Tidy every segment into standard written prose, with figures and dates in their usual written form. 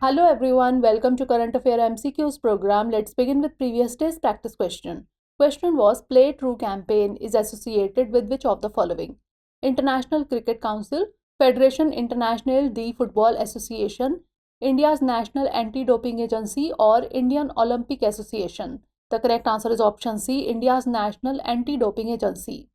Hello everyone, welcome to Current Affairs MCQs program. Let's begin with previous day's practice question. Question was, Play True campaign is associated with which of the following? International Cricket Council, Federation Internationale de Football Association, India's National Anti-Doping Agency, or Indian Olympic Association? The correct answer is option C, India's National Anti-Doping Agency.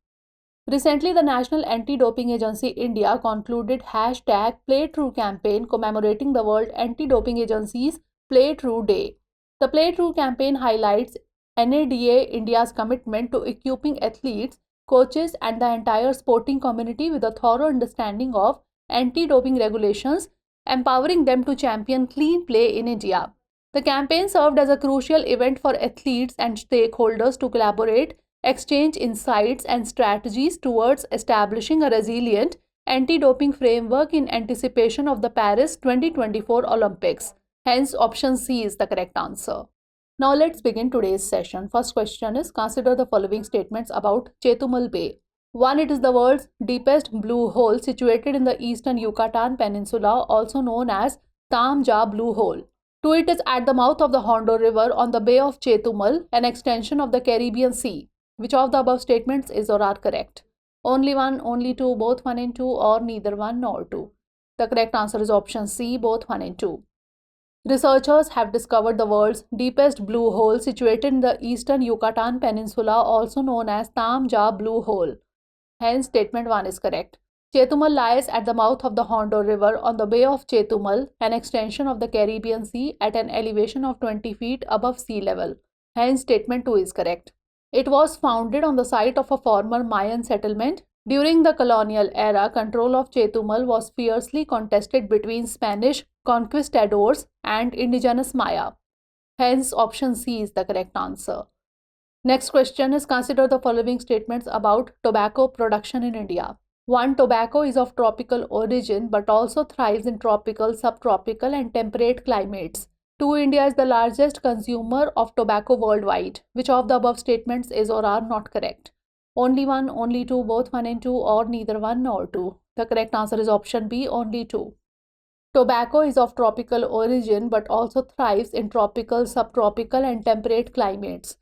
Recently, the National Anti-Doping Agency India concluded #PlayTrue campaign commemorating the World Anti-Doping Agency's Play True Day. The Play True campaign highlights NADA India's commitment to equipping athletes, coaches, and the entire sporting community with a thorough understanding of anti-doping regulations, empowering them to champion clean play in India. The campaign served as a crucial event for athletes and stakeholders to collaborate, exchange insights and strategies towards establishing a resilient anti-doping framework in anticipation of the Paris 2024 Olympics. Hence, option C is the correct answer. Now let's begin today's session. First question is, consider the following statements about Chetumal Bay. 1. It is the world's deepest blue hole situated in the eastern Yucatan Peninsula, also known as 𝐶𝐻 Blue Hole. 2. It is at the mouth of the Hondo River on the Bay of Chetumal, an extension of the Caribbean Sea. Which of the above statements is or are correct? Only one, only two, both 1 and 2, or neither 1 nor 2. The correct answer is option C, both 1 and 2. Researchers have discovered the world's deepest blue hole situated in the eastern Yucatan Peninsula, also known as 𝐶𝐻 Blue Hole. Hence, statement 1 is correct. Chetumal lies at the mouth of the Hondo River on the Bay of Chetumal, an extension of the Caribbean Sea at an elevation of 20 feet above sea level. Hence, statement 2 is correct. It was founded on the site of a former Mayan settlement. During the colonial era, control of Chetumal was fiercely contested between Spanish conquistadors and indigenous Maya. Hence, option C is the correct answer. Next question is, consider the following statements about tobacco production in India. 1. Tobacco is of tropical origin but also thrives in tropical, subtropical and temperate climates. 2. India is the largest consumer of tobacco worldwide. Which of the above statements is or are not correct? Only one, only two, both 1 and 2, or neither 1 nor 2. The correct answer is option B, only 2. Tobacco is of tropical origin but also thrives in tropical, subtropical and temperate climates.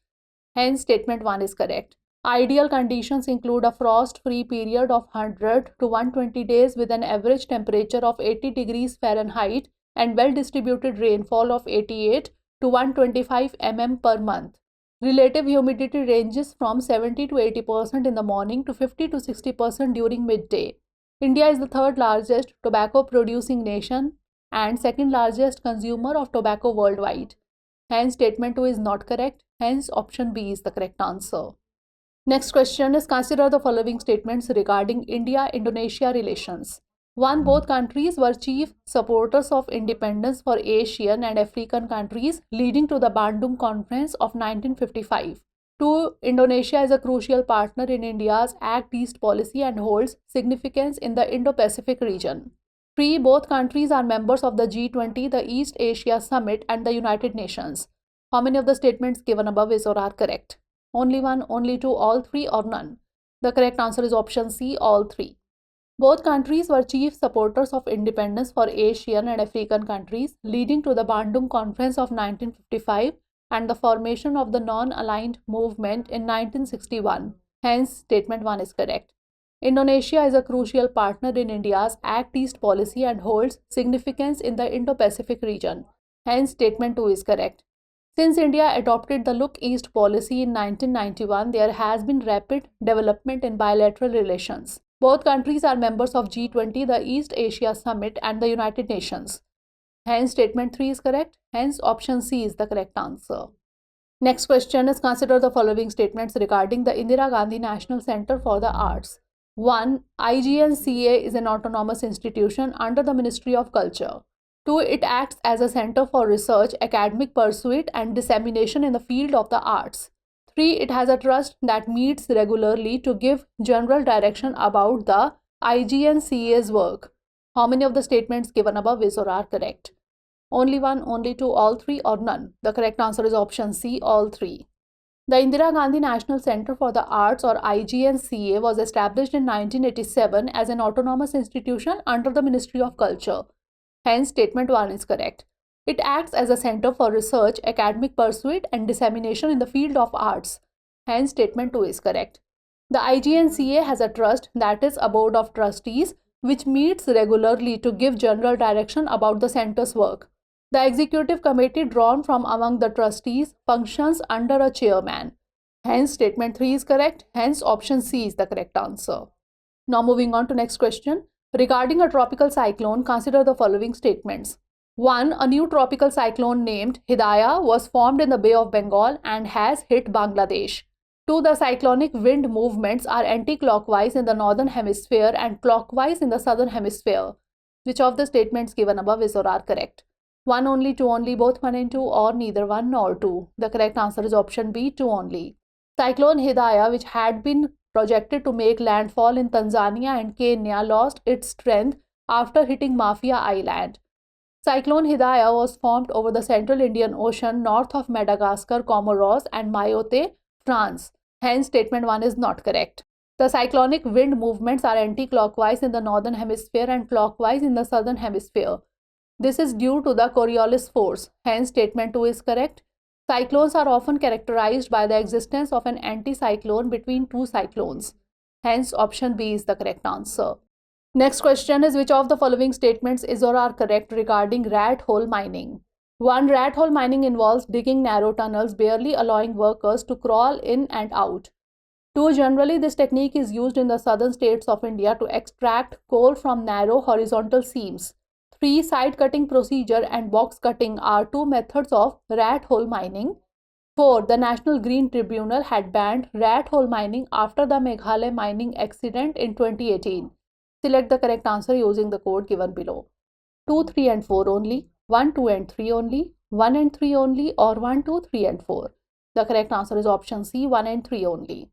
Hence, statement 1 is correct. Ideal conditions include a frost-free period of 100 to 120 days with an average temperature of 80 degrees Fahrenheit and well-distributed rainfall of 88 to 125 mm per month. Relative humidity ranges from 70 to 80% in the morning to 50 to 60% during midday. India is the third largest tobacco producing nation and second largest consumer of tobacco worldwide. Hence, statement 2 is not correct. Hence, option B is the correct answer. Next question is, consider the following statements regarding India-Indonesia relations. 1. Both countries were chief supporters of independence for Asian and African countries, leading to the Bandung Conference of 1955. 2. Indonesia is a crucial partner in India's Act East policy and holds significance in the Indo-Pacific region. 3. Both countries are members of the G20, the East Asia Summit, and the United Nations. How many of the statements given above is or are correct? Only one, only two, all three, or none? The correct answer is option C, all three. Both countries were chief supporters of independence for Asian and African countries, leading to the Bandung Conference of 1955 and the formation of the Non-Aligned Movement in 1961. Hence, statement 1 is correct. Indonesia is a crucial partner in India's Act East policy and holds significance in the Indo-Pacific region. Hence, statement 2 is correct. Since India adopted the Look East policy in 1991, there has been rapid development in bilateral relations. Both countries are members of G20, the East Asia Summit, and the United Nations. Hence, statement 3 is correct. Hence, option C is the correct answer. Next question is, consider the following statements regarding the Indira Gandhi National Center for the Arts. 1. ignca is an autonomous institution under the Ministry of Culture. 2. It acts as a center for research, academic pursuit, and dissemination in the field of the arts. 3. It has a trust that meets regularly to give general direction about the ignca's work. How many of the statements given above is or are correct? Only one, only two, all three, or none? The correct answer is option C, all three. The Indira Gandhi National Center for the Arts, or ignca, was established in 1987 as an autonomous institution under the Ministry of Culture. Hence, statement 1 is correct. It acts as a center for research, academic pursuit, and dissemination in the field of arts. Hence, statement 2 is correct. The IGNCA has a trust, that is a board of trustees, which meets regularly to give general direction about the center's work. The executive committee drawn from among the trustees functions under a chairman. Hence, statement 3 is correct. Hence, option C is the correct answer. Now moving on to next question. Regarding a tropical cyclone, consider the following statements. 1. A new tropical cyclone named 𝐏𝐻𝐾𝐲 was formed in the Bay of Bengal and has hit Bangladesh. 2. The cyclonic wind movements are anti-clockwise in the northern hemisphere and clockwise in the southern hemisphere. Which of the statements given above is or are correct? 1 only, 2 only, both 1 and 2, or neither 1 nor 2? The correct answer is option B, 2 only. Cyclone 𝐏𝐻𝐾𝐲, which had been projected to make landfall in Tanzania and Kenya, lost its strength after hitting Mafia Island. Cyclone 𝐏𝐻𝐾𝐲 was formed over the central Indian Ocean north of Madagascar, Comoros, and Mayotte, France. Hence, statement 1 is not correct. The cyclonic wind movements are anti-clockwise in the northern hemisphere and clockwise in the southern hemisphere. This is due to the Coriolis force. Hence, statement 2 is correct. Cyclones are often characterized by the existence of an anticyclone between two cyclones. Hence, option B is the correct answer. Next question is, which of the following statements is or are correct regarding rat hole mining? 1. Rat hole mining involves digging narrow tunnels, barely allowing workers to crawl in and out. 2. Generally, this technique is used in the southern states of India to extract coal from narrow horizontal seams. 3. Side cutting procedure and box cutting are two methods of rat hole mining. 4. The National Green Tribunal had banned rat hole mining after the Meghalaya mining accident in 2018. Select the correct answer using the code given below. 2, 3 and 4 only, 1, 2 and 3 only, 1 and 3 only, or 1, 2, 3 and 4. The correct answer is option C, 1 and 3 only.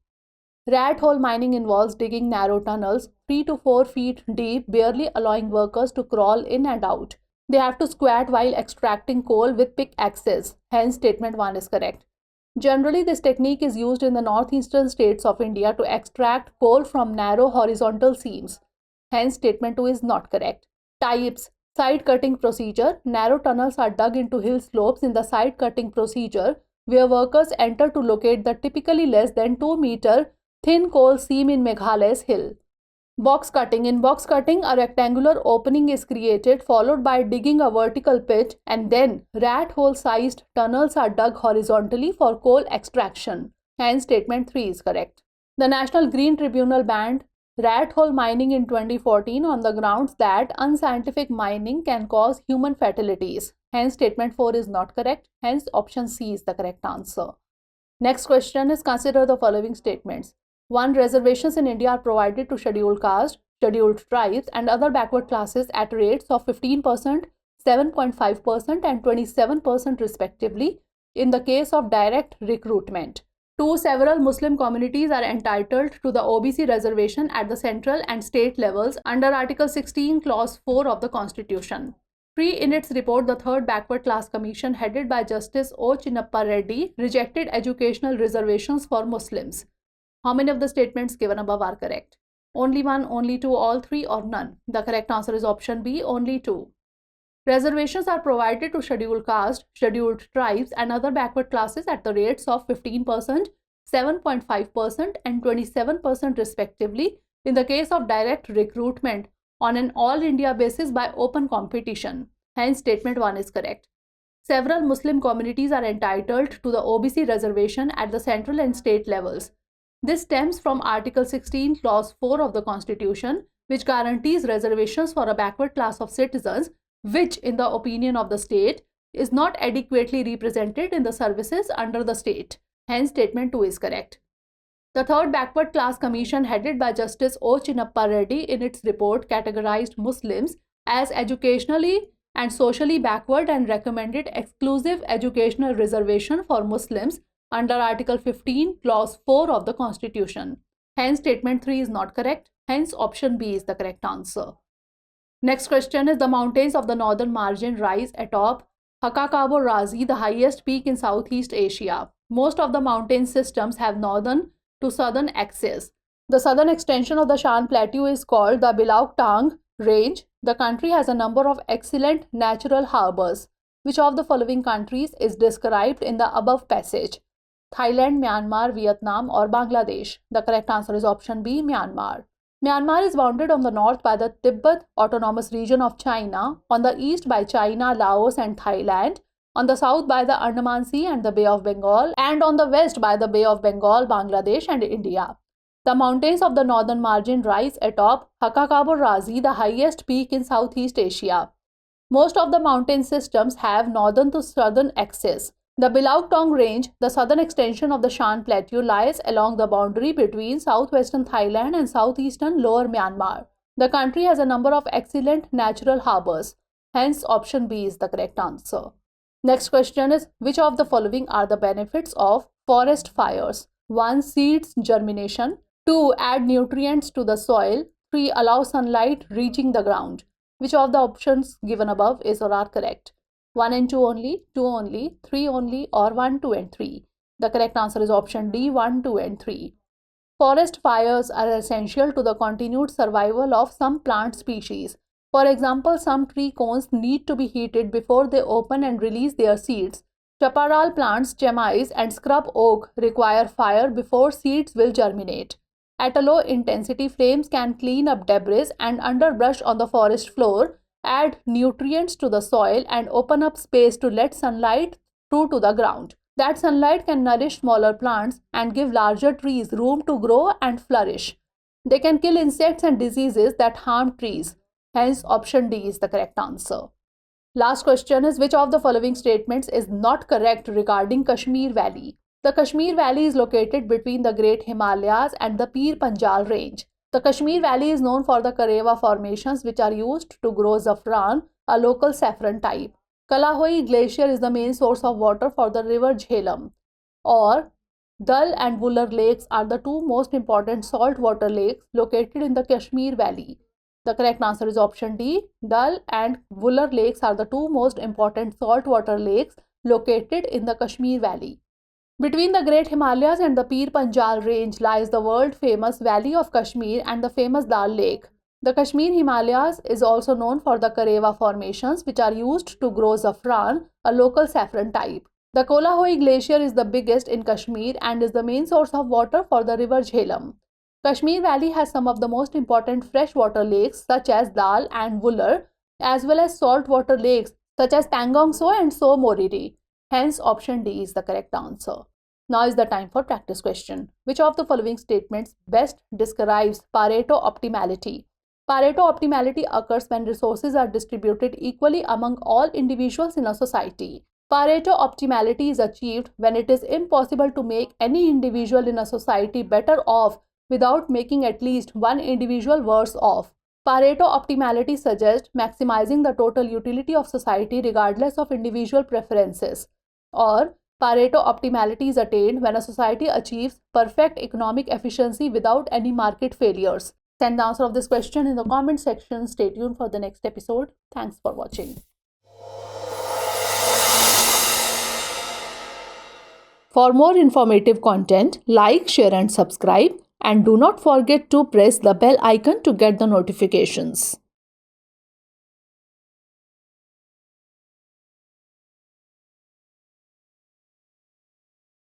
Rat hole mining involves digging narrow tunnels 3 to 4 feet deep, barely allowing workers to crawl in and out. They have to squat while extracting coal with pickaxes. Hence, statement 1 is correct. Generally, this technique is used in the northeastern states of India to extract coal from narrow horizontal seams. Hence, statement 2 is not correct. Types. Side cutting procedure. Narrow tunnels are dug into hill slopes in the side cutting procedure, where workers enter to locate the typically less than 2-meter thin coal seam in Meghalaya's hill. Box cutting. In box cutting, a rectangular opening is created, followed by digging a vertical pit, and then rat hole-sized tunnels are dug horizontally for coal extraction. Hence, statement 3 is correct. The National Green Tribunal banned rat hole mining in 2014 on the grounds that unscientific mining can cause human fatalities. Hence, statement 4 is not correct. Hence, option C is the correct answer. Next question is, consider the following statements. 1. Reservations in India are provided to scheduled caste, scheduled tribes, and other backward classes at rates of 15%, 7.5%, and 27% respectively in the case of direct recruitment. 2. Several Muslim communities are entitled to the OBC reservation at the central and state levels under Article 16, Clause 4 of the Constitution. 3. In its report, the Third Backward Class Commission, headed by Justice O. Chinnappa Reddy, rejected educational reservations for Muslims. How many of the statements given above are correct? Only 1, only 2, all 3, or none? The correct answer is option B, only 2. Reservations are provided to scheduled caste, scheduled tribes, and other backward classes at the rates of 15%, 7.5%, and 27% respectively in the case of direct recruitment on an all-India basis by open competition. Hence, statement 1 is correct. Several Muslim communities are entitled to the OBC reservation at the central and state levels. This stems from Article 16, Clause 4 of the Constitution, which guarantees reservations for a backward class of citizens, which, in the opinion of the state, is not adequately represented in the services under the state. Hence, statement 2 is correct. The Third Backward Class Commission, headed by Justice O. Chinnappa Reddy, in its report categorized Muslims as educationally and socially backward and recommended exclusive educational reservation for Muslims under Article 15, Clause 4 of the Constitution. Hence, statement 3 is not correct. Hence, option B is the correct answer. Next question is, the mountains of the northern margin rise atop 𝐏𝐾𝐒 𝐏𝐫𝐞𝐧, the highest peak in Southeast Asia. Most of the mountain systems have northern to southern axes. The southern extension of the Shan Plateau is called the 𝐈𝐀𝐒 𝐏𝐫𝐞𝐥𝐬 Range. The country has a number of excellent natural harbors. Which of the following countries is described in the above passage? Thailand, Myanmar, Vietnam, or Bangladesh? The correct answer is option B, Myanmar. Myanmar is bounded on the north by the Tibet Autonomous Region of China, on the east by China, Laos, and Thailand, on the south by the Andaman Sea and the Bay of Bengal, and on the west by the Bay of Bengal, Bangladesh, and India. The mountains of the northern margin rise atop 𝐿𝐾𝐲, the highest peak in Southeast Asia. Most of the mountain systems have northern to southern axis. The 𝐵𝐿𝐾𝐒 Range, the southern extension of the Shan Plateau, lies along the boundary between southwestern Thailand and southeastern Lower Myanmar. The country has a number of excellent natural harbors. Hence, option B is the correct answer. Next question is, which of the following are the benefits of forest fires? 1. Seeds germination. 2. Add nutrients to the soil. 3. Allow sunlight reaching the ground. Which of the options given above is or are correct? 1 and 2 only, 2 only, 3 only, or 1, 2 and 3? The correct answer is option D, 1, 2 and 3. Forest fires are essential to the continued survival of some plant species. For example, some tree cones need to be heated before they open and release their seeds. Chaparral plants, chemais, and scrub oak require fire before seeds will germinate. At a low intensity, flames can clean up debris and underbrush on the forest floor, add nutrients to the soil, and open up space to let sunlight through to the ground. That sunlight can nourish smaller plants and give larger trees room to grow and flourish. They can kill insects and diseases that harm trees. Hence, option D is the correct answer. Last question is, which of the following statements is not correct regarding Kashmir Valley? The Kashmir Valley is located between the Great Himalayas and the Pir Panjal Range. The Kashmir Valley is known for the 𝐏𝐤𝐻 formations, which are used to grow saffron, a local saffron type. 𝐿𝐾𝐒 Glacier is the main source of water for the river 𝐿𝐻𝐸. Or 𝐷𝐿 and 𝐻𝑈𝐿𝑎 lakes are the two most important saltwater lakes located in the Kashmir Valley. The correct answer is option D. 𝐷𝐿 and 𝐻𝑈𝐿AR lakes are the two most important saltwater lakes located in the Kashmir Valley. Between the Great Himalayas and the Pir Panjal Range lies the world-famous Valley of Kashmir and the famous Dal Lake. The Kashmir Himalayas is also known for the 𝐏𝐤𝐻 formations, which are used to grow saffron, a local saffron type. The 𝐾𝐒 Glacier is the biggest in Kashmir and is the main source of water for the river 𝐿𝐻𝑈𝐿AM. Kashmir Valley has some of the most important freshwater lakes such as 𝐷𝐿 and 𝐻𝑈𝐿AR, as well as saltwater lakes such as Pangong Tso and Tso Moriri. Hence, option D is the correct answer. Now is the time for practice question. Which of the following statements best describes pareto optimality? Pareto optimality occurs when resources are distributed equally among all individuals in a society. Pareto optimality is achieved when it is impossible to make any individual in a society better off without making at least one individual worse off. Pareto optimality suggests maximizing the total utility of society regardless of individual preferences. Or Pareto optimality is attained when a society achieves perfect economic efficiency without any market failures. Send the answer of this question in the comment section. Stay tuned for the next episode. Thanks for watching. For more informative content, like, share and subscribe, and do not forget to press the bell icon to get the notifications.